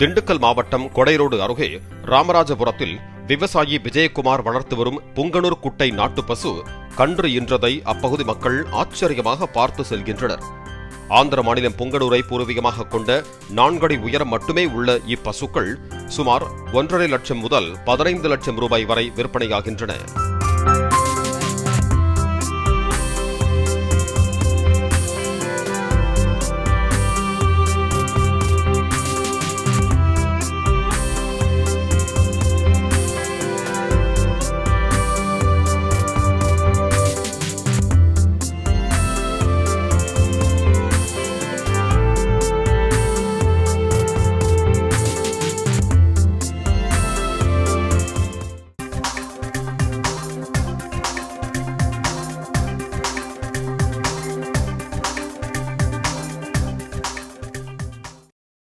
திண்டுக்கல் மாவட்டம் கொடைரோடு அருகே ராமராஜபுரத்தில் விவசாயி விஜயகுமார் வளர்த்து வரும் புங்கனூர் குட்டை நாட்டு பசு கன்று ஈன்றதை அப்பகுதி மக்கள் ஆச்சரியமாக பார்த்து செல்கின்றனர். ஆந்திர மாநிலம் புங்கனூரை பூர்வீகமாக கொண்ட 4 அடி உயரம் மட்டுமே உள்ள இப்பசுக்கள் சுமார் 1.5 லட்சம் முதல் 15 லட்சம் ரூபாய் வரை விற்பனையாகின்றன.